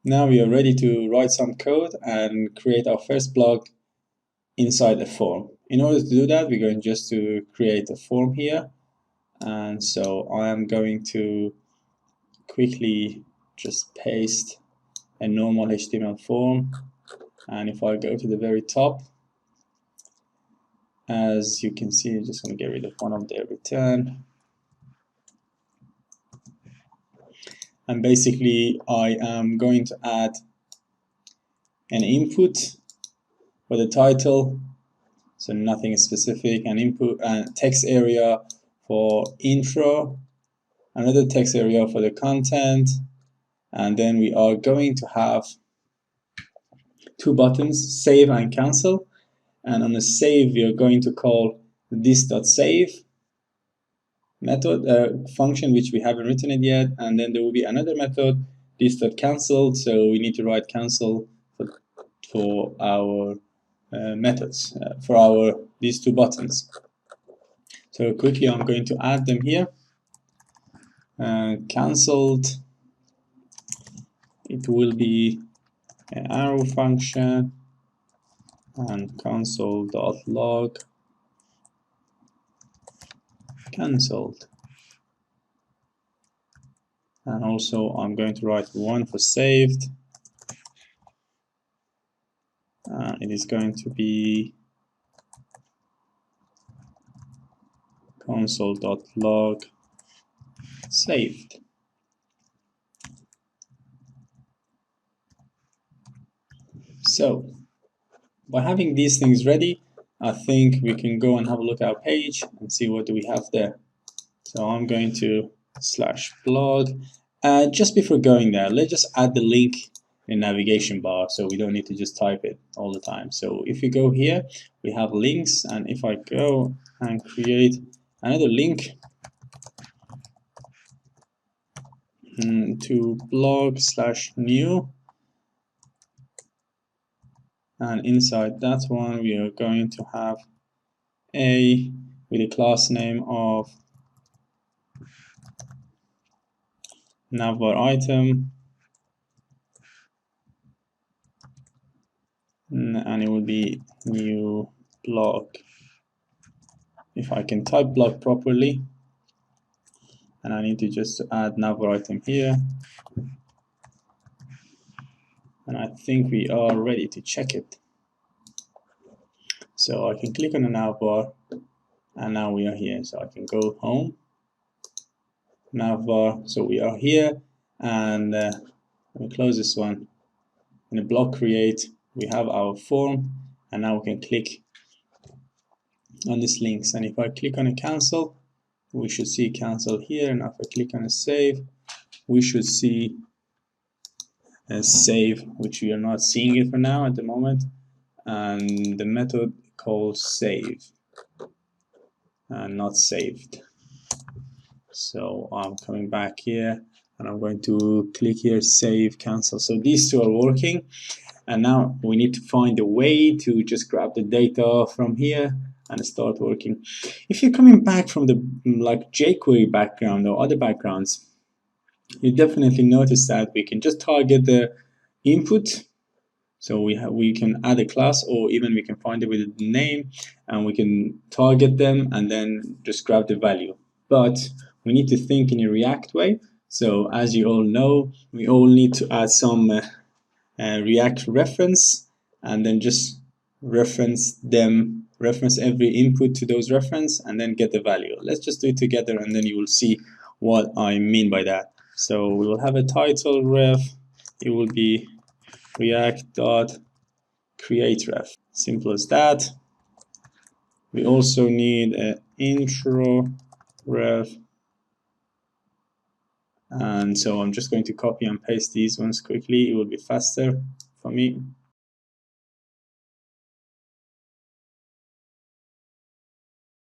Now we are ready to write some code and create our first blog inside a form. In order to do that, we're going just to create a form here. And so I am going to quickly just paste a normal HTML form. And if I go to the very top, as you can see, I'm just going to get rid of one of the return. And basically, I am going to add an input for the title, so nothing specific, an input and text area for intro, another text area for the content, and then we are going to have two buttons, save and cancel. And on the save, we are going to call this.save method function, which we haven't written it yet, and then there will be another method, this.cancel. So we need to write cancel for our methods for these two buttons. So quickly, I'm going to add them here. Cancelled, it will be an arrow function, and console.log cancelled. And also I'm going to write one for saved. It is going to be console.log saved. So by having these things ready, I think we can go and have a look at our page and see what do we have there. So I'm going to /blog. Just before going there, let's just add the link in navigation bar so we don't need to just type it all the time. So if you go here, we have links, and if I go and create another link to blog/new, and inside that one we are going to have a with a class name of navbar item, and it will be new blog. If I can type blog properly, and I need to just add navbar item here, and I think we are ready to check it. So I can click on the navbar, and now we are here. So I can go home, navbar. So we are here, and let me close this one. In the blog create, we have our form, and now we can click on these links. And if I click on a cancel, we should see cancel here. And if I click on a save, we should see a save, which we are not seeing it for now at the moment. And the method called save and not saved. So I'm coming back here, and I'm going to click here, save, cancel. So these two are working, and now we need to find a way to just grab the data from here and start working. If you're coming back from the like jQuery background or other backgrounds, you definitely notice that we can just target the input. So we can add a class, or even we can find it with the name, and we can target them and then just grab the value. But we need to think in a React way. So as you all know, we all need to add some React reference, and then just reference every input to those reference, and then get the value. Let's just do it together, and then you will see what I mean by that. So we will have a title ref. It will be react.createRef. Simple as that. We also need an intro ref. And so I'm just going to copy and paste these ones quickly. It will be faster for me.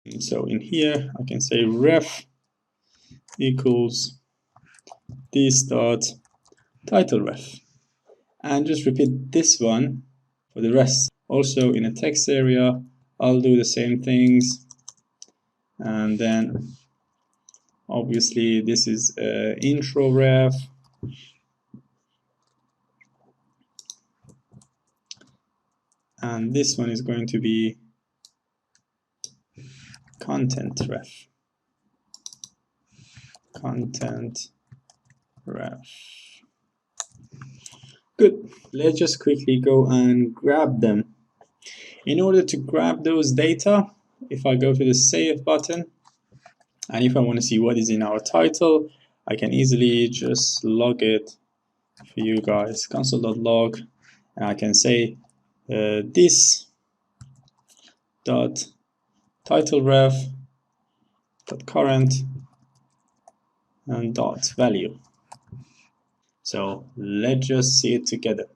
And so in here, I can say ref equals this dot title ref. And just repeat this one for the rest. Also in a text area, I'll do the same things. And then obviously this is intro ref. and this one is going to be content ref. Content ref. Good. Let's just quickly go and grab them. In order to grab those data, if I go to the save button, and if I want to see what is in our title, I can easily just log it for you guys, console.log, and I can say this dot title ref dot current and dot value. So let's just see it together.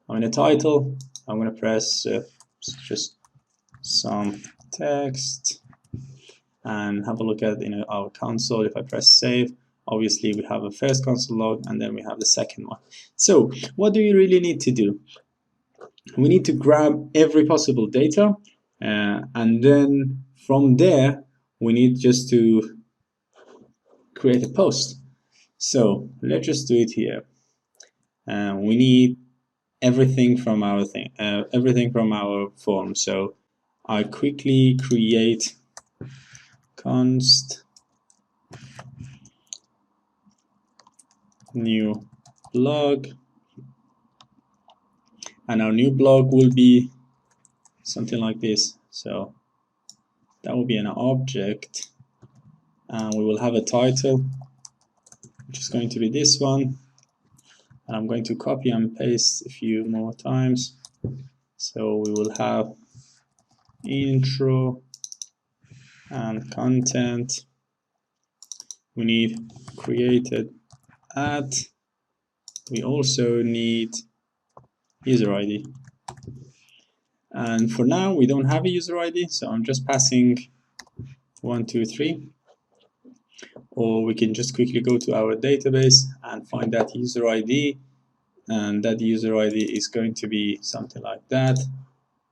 I'm in the title. I'm going to press just some text and have a look at our console. If I press save, obviously we have a first console log and then we have the second one. So what do we really need to do? We need to grab every possible data and then from there we need just to create a post. So let's just do it here. We need everything from our everything from our form. So I quickly create const new blog, and our new blog will be something like this. So that will be an object, and we will have a title, which is going to be this one, and I'm going to copy and paste a few more times. So we will have intro and content. We need created at. We also need user ID. And for now, we don't have a user ID, so I'm just passing 1, 2, 3. Or we can just quickly go to our database and find that user ID, and that user ID is going to be something like that.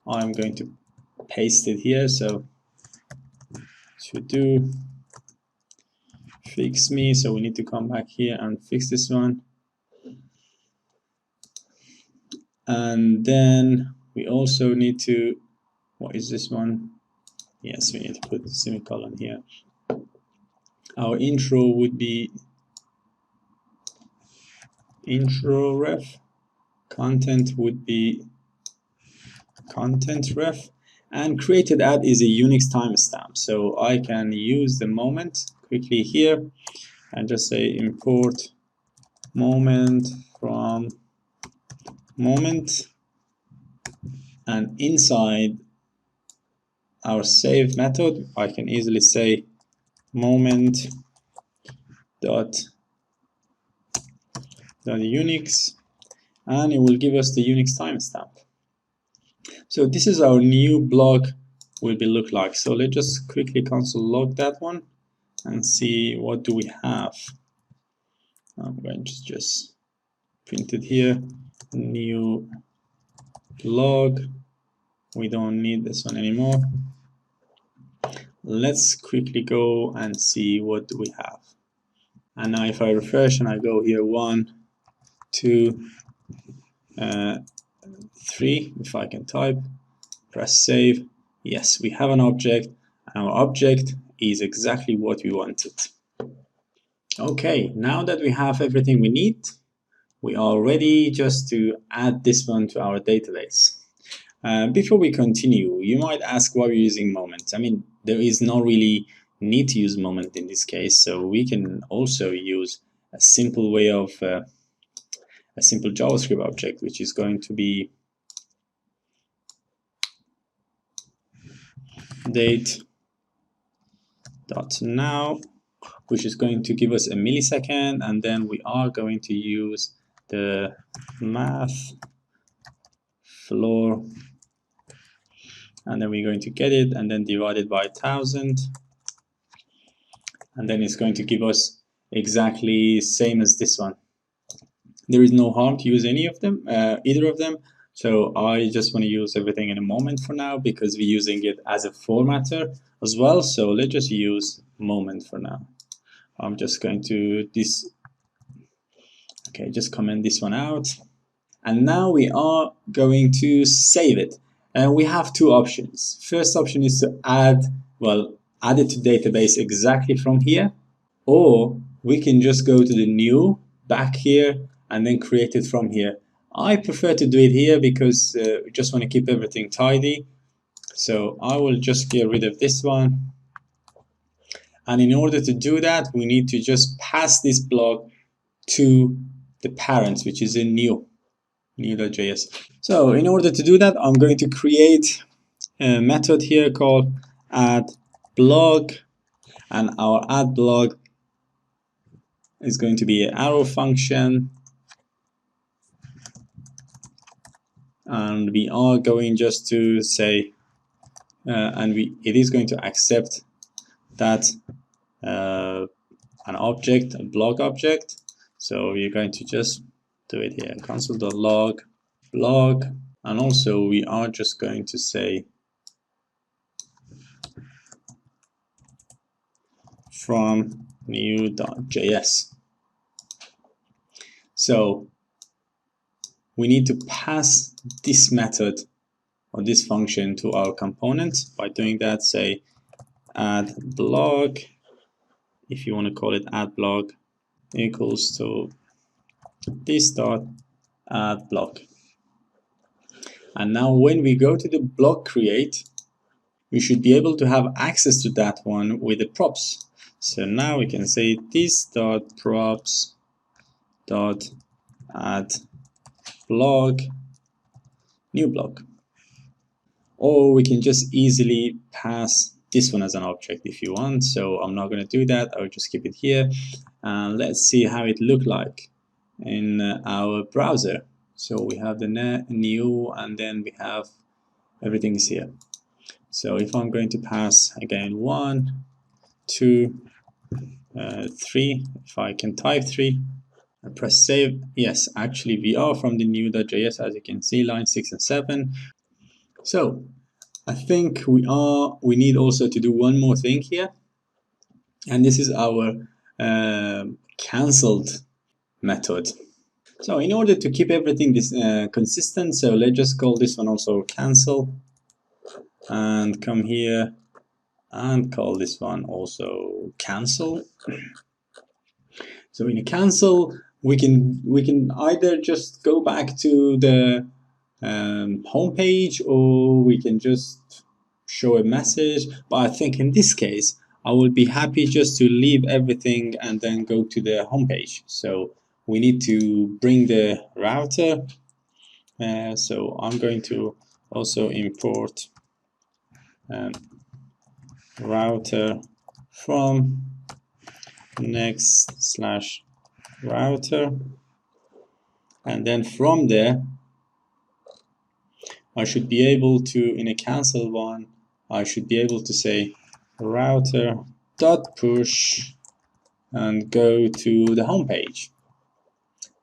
I'm going to paste it here, so to do fix me, so we need to come back here and fix this one. And then we also need to, what is this one? Yes, we need to put a semicolon here. Our intro would be intro ref, content would be content ref, and created at is a Unix timestamp. So I can use the moment quickly here and just say import moment from moment, and inside our save method I can easily say moment dot Unix, and it will give us the Unix timestamp. So this is our new blog will be look like. So let's just quickly console log that one and see what do we have. I'm going to just print it here, new blog. We don't need this one anymore. Let's quickly go and see what do we have. And now if I refresh and I go here 1, 2, 3, if I can type, press save. Yes, we have an object, and our object is exactly what we wanted. Okay, now that we have everything we need, we are ready just to add this one to our database. Before we continue, you might ask why we're using moment. I mean, there is no really need to use moment in this case, so we can also use a simple way of a simple JavaScript object, which is going to be date.now, which is going to give us a millisecond, and then we are going to use the math floor, and then we're going to get it and then divide it by 1000, and then it's going to give us exactly same as this one. There is no harm to use any of them, either of them. So I just want to use everything in a moment for now because we're using it as a formatter as well. So let's just use moment for now. I'm just going to just comment this one out. And now we are going to save it. And we have two options. First option is to add it to database exactly from here, or we can just go to the new back here and then create it from here. I prefer to do it here because we just want to keep everything tidy. So I will just get rid of this one. And in order to do that, we need to just pass this block to the parents, which is in new.js. So in order to do that, I'm going to create a method here called add blog, and our add blog is going to be an arrow function, and we are going just to say it is going to accept that an object, a blog object. So we're going to just do it here, console.log blog, and also we are just going to say from new.js. So we need to pass this method or this function to our component. By doing that, say add blog, if you want to call it add blog, equals to this dot add blog. And now when we go to the blog create, we should be able to have access to that one with the props. So now we can say this dot props dot add blog new blog, or we can just easily pass this one as an object if you want. So I'm not going to do that. I'll just keep it here, and let's see how it look like in our browser. So we have the new, and then we have everything is here. So if I'm going to pass again 1, 2, 3, if I can type 3, I press save. Yes, actually we are from the new.js, as you can see, line 6 and 7. So I think we need also to do one more thing here, and this is our cancelled method. So in order to keep everything this consistent, so let's just call this one also cancel, and come here and call this one also cancel. So in a cancel, we can either just go back to the home page, or we can just show a message. But I think in this case, I would be happy just to leave everything and then go to the home page. So we need to bring the router. So I'm going to also import router from next/router, and then from there I should be able to, in a cancel one, I should be able to say router dot push and go to the home page.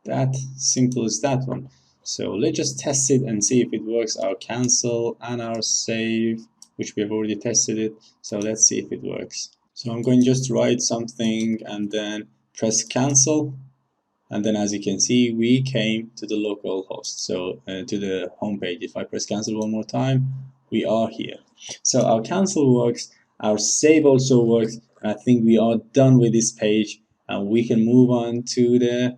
That simple as that one. So let's just test it and see if it works. Our cancel and our save, which we have already tested it. So let's see if it works. So I'm going to just write something and then press cancel. And then as you can see, we came to the local host, so to the home page. If I press cancel one more time, we are here. So our cancel works, our save also works, and I think we are done with this page, and we can move on to the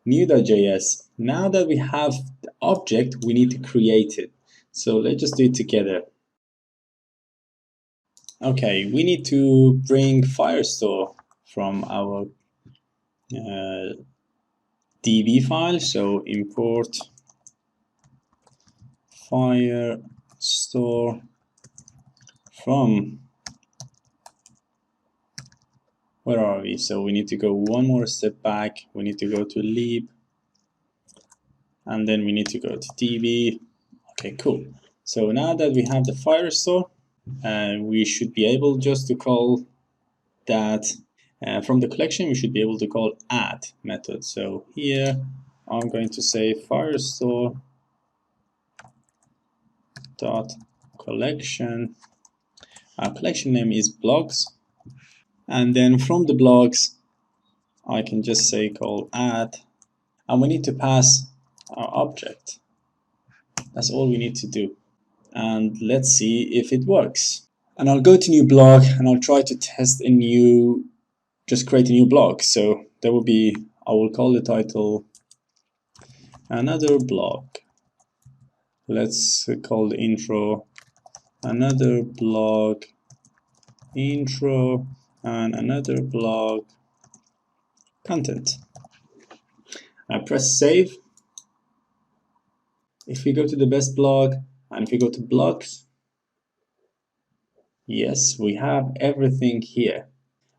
new.js. Now that we have the object, we need to create it. So let's just do it together. Okay, we need to bring Firestore from our DB file, so import Firestore from, where are we? So we need to go one more step back. We need to go to lib, and then we need to go to DB. Okay, cool. So now that we have the Firestore, we should be able just to call that from the collection. We should be able to call add method. So here I'm going to say Firestore dot collection. Our collection name is blogs, and then from the blogs I can just say call add, and we need to pass our object. That's all we need to do. And let's see if it works. And I'll go to new blog and I'll try to test just create a new blog. So there will be, I will call the title another blog. Let's call the intro another blog intro and another blog content. I press save. If we go to the best blog and if we go to blogs, yes, we have everything here.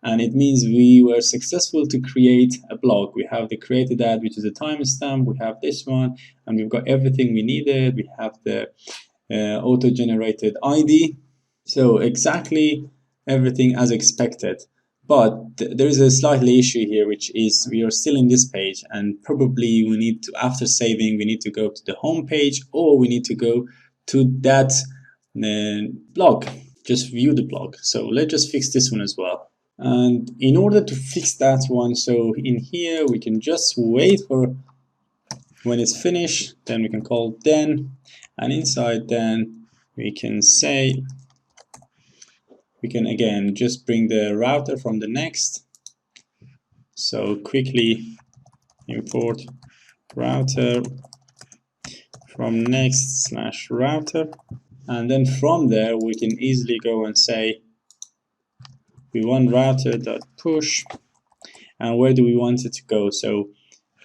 And it means we were successful to create a blog. We have the created ad, which is a timestamp. We have this one, and we've got everything we needed. We have the auto-generated ID. So exactly everything as expected. But there is a slightly issue here, which is we are still in this page, and probably we need to, after saving, we need to go to the home page, or we need to go to that blog, just view the blog. So let's just fix this one as well. And in order to fix that one, so in here we can just wait for when it's finished, then we can call then, and inside then we can say, we can again just bring the router from the next. So quickly import router from next / router, and then from there we can easily go and say we want router.push, and where do we want it to go? So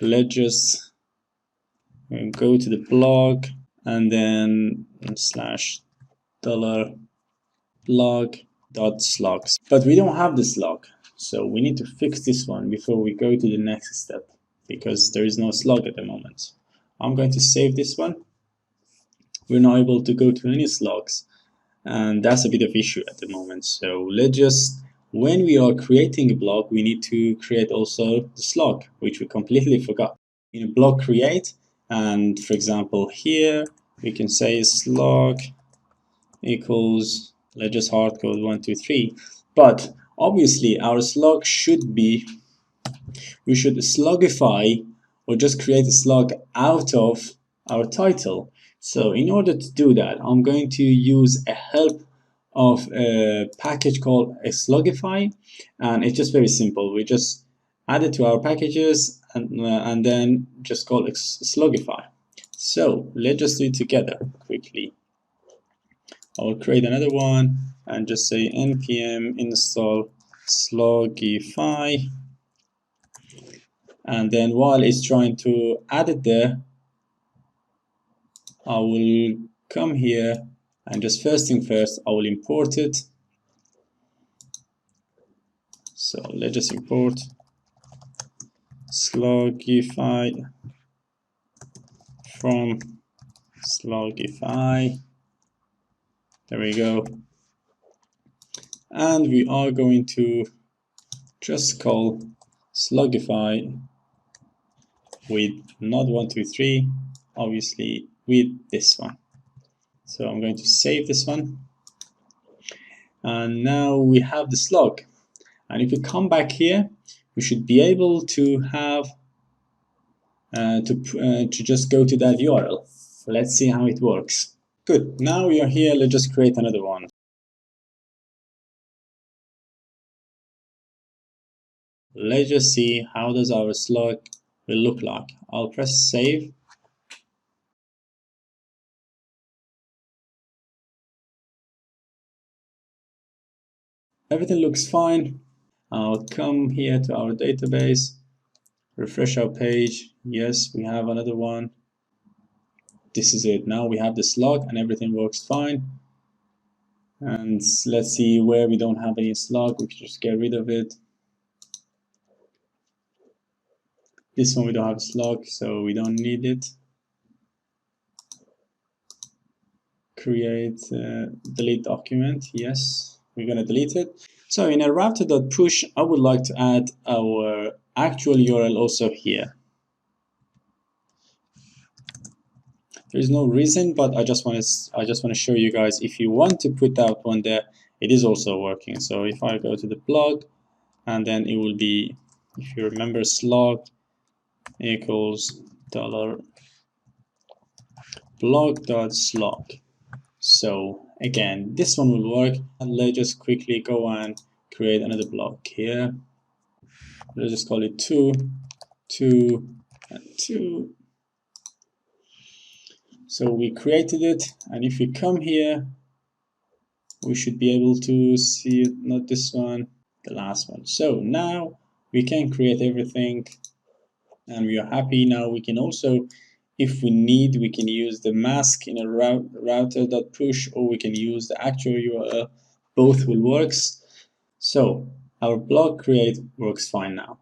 let's just go to the blog and then $blog.slogs. But we don't have the slog, so we need to fix this one before we go to the next step, because there is no slog at the moment. I'm going to save this one. We're not able to go to any slogs, and that's a bit of issue at the moment. So let's just, when we are creating a blog, we need to create also the slog, which we completely forgot. In a blog create, and for example here we can say slog equals, let's just hardcode 1 2 3, but obviously our slog should be, we should slogify or just create a slog out of our title. So in order to do that, I'm going to use a help of a package called a slogify, and it's just very simple. We just add it to our packages and then just call it slogify. So let's just do it together quickly. I will create another one and just say npm install slogify, and then while it's trying to add it there, I will come here and just first thing first, I will import it. So let's just import slogify from slogify. There we go. And we are going to just call slogify with not 1 2 3, obviously with this one. So I'm going to save this one, and now we have the slog. And if we come back here, we should be able to have to just go to that URL. Let's see how it works. Good. Now we are here. Let's just create another one. Let's just see how does our slog will look like. I'll press save. Everything looks fine. I'll come here to our database, refresh our page. Yes, we have another one. This is it. Now we have the slog and everything works fine. And let's see where we don't have any slog. We can just get rid of it. This one we don't have a slog, so we don't need it. Create delete document. Yes, we're gonna delete it. So in a router.push, I would like to add our actual URL also here. There's no reason, but I just want to show you guys, if you want to put that one there, it is also working. So if I go to the blog, and then it will be, if you remember, slog equals blog.slog. So again, this one will work. And let's just quickly go and create another blog here. Let's just call it 2, 2, and 2. So we created it, and if we come here, we should be able to see it, not this one, the last one. So now we can create everything, and we are happy. Now we can also, if we need, we can use the mask in a router.push, or we can use the actual URL. Both will work. So our blog create works fine now.